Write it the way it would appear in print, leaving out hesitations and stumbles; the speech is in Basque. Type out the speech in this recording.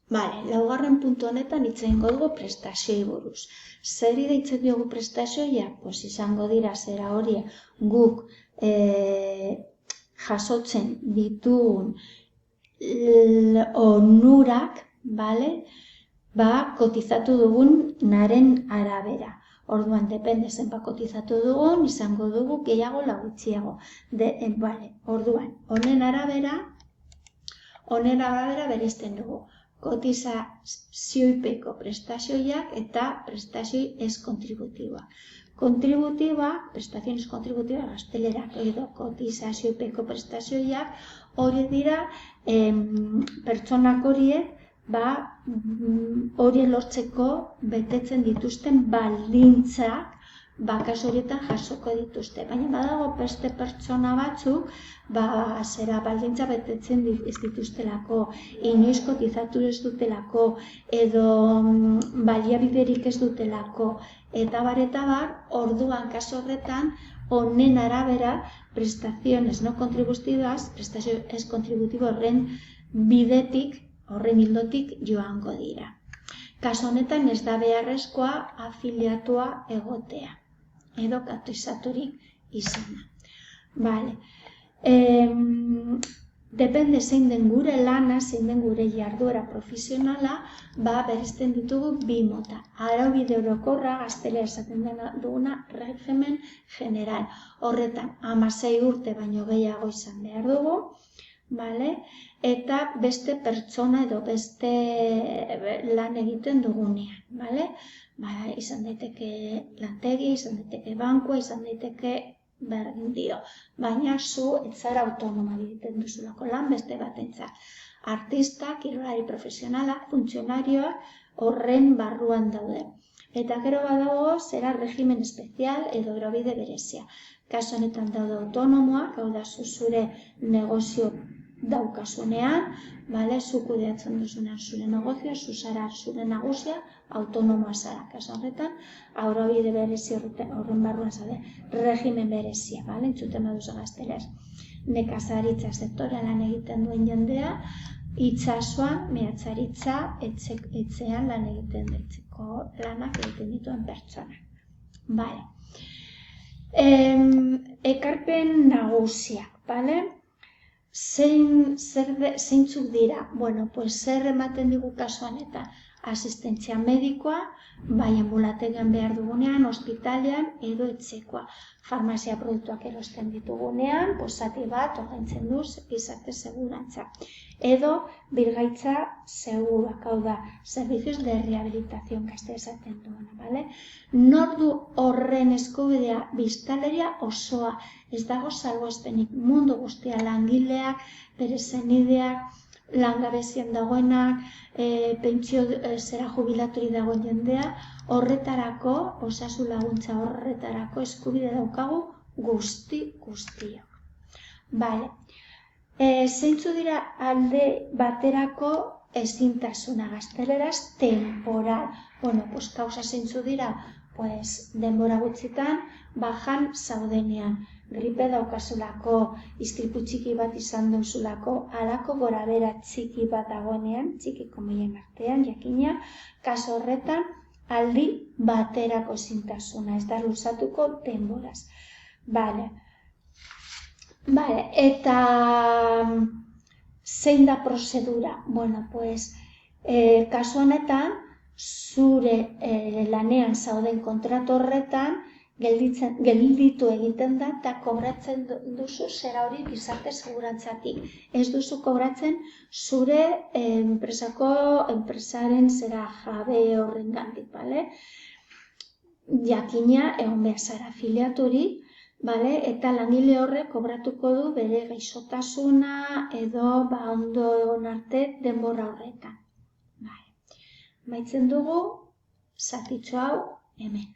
Laugarren puntu honetan hitz egingo dugu prestazioei buruz. Zeri deitzen diogu prestazioia? Izango dira zera hori guk jasotzen ditugun onurak, kotizatu dugunaren arabera. Orduan, depende zenbat kotizatu dugun, izango dugu gehiago lau gutxiago. Orduan, honen arabera bereizten dugu. Kotizazioipeko prestazioiak eta prestazioi ez kontributiboak. Kontributiboak, prestaziones kontributiboak gaztelerak edo kotizazioipeko prestazioiak hori dira pertsonak horiek hori lortzeko betetzen dituzten baldintzak kasu horietan jasoko dituzte. Baina badago beste pertsona batzuk baldintza betetzen ez dituztelako, inoiz kotizatu ez dutelako, edo baliabiderik ez dutelako, eta bar, orduan kasu horretan, honen arabera prestaciones no contributivas, prestazio ez kontributibo horren bidetik, horren hildotik joango dira. Kasu honetan ez da beharrezkoa afiliatua egotea, edo kotizaturik izana. Depende zein den gure lana, zein den gure jarduera profesionala, bereizten ditugu bi mota. Araubide orokorra, gaztelera esaten duguna, regimen general. Horretan, 16 urte baino gehiago izan behar dugu, eta beste pertsona edo beste lan egiten dugunean. Izan daiteke lantegi, izan daiteke bankua, izan daiteke berdin dio. Baina zu ez zara autonoma egiten duzulako lan beste batentzat. Artistak, kirolari profesionalak, funtzionarioak horren barruan daude. Eta gero badago zera regimen espezial edo araubide berezia. Kasu honetan daude autonomoak, hau da zure negozio daukasunean, zu kudeatzen duzunean zure negozioa, zu zara zure nagusia, autonomoa zara. Kasu horretan, araubide berezi horren barruan zaude, regimen berezia, entzuten baduzu gaztelaz. Nekazaritza sektorean lan egiten duen jendea, itsasoan, meatzaritza, etxean lan egiten ditzeko lanak egiten dituen pertsonak. Ekarpen nagusiak, zeintzuk dira? Zer ematen digu kasuan eta asistentzia medikoa, bai anbulategian behar dugunean, ospitalean edo etxekoa. Farmazia produktuak erosten ditugunean, zati bat ordaintzen du gizarte segurantza. Edo birgaitza seguruak, hau da, servicios de rehabilitación, gazte esaten duena, Nor du horren eskubidea biztanleria osoa, ez dago salbuespenik, mundu guztia langileak, bere senideak, langabezian dagoenak, pentsio zera jubilaturi dagoen jendea, horretarako, osasun laguntza horretarako eskubide daukagu guztiok. Zeintzu dira alde baterako ezintasuna, gazteleraz temporal. Kausa zeintzu dira, denbora gutxitan, bajan zaudenean. Gripe daukazulako, istripu txiki bat izan duzulako, halako gorabera txiki bat dagoenean, txikiko meien artean, jakina, kasu horretan, aldi baterako ezintasuna, ez da luzatuko denboraz. Eta zein da prozedura? Kasu honetan, zure lanean zauden kontratu horretan, gelditu egiten da eta kobratzen duzu zera hori gizarte segurantzatik. Ez duzu kobratzen zure enpresaren zera jabe horren gandik, jakina egon behar zara afiliaturik, eta langile horrek kobratuko du bere gaixotasuna edo ondo egon arte denbora horretan. Maitzen dugu zatitxo hau hemen.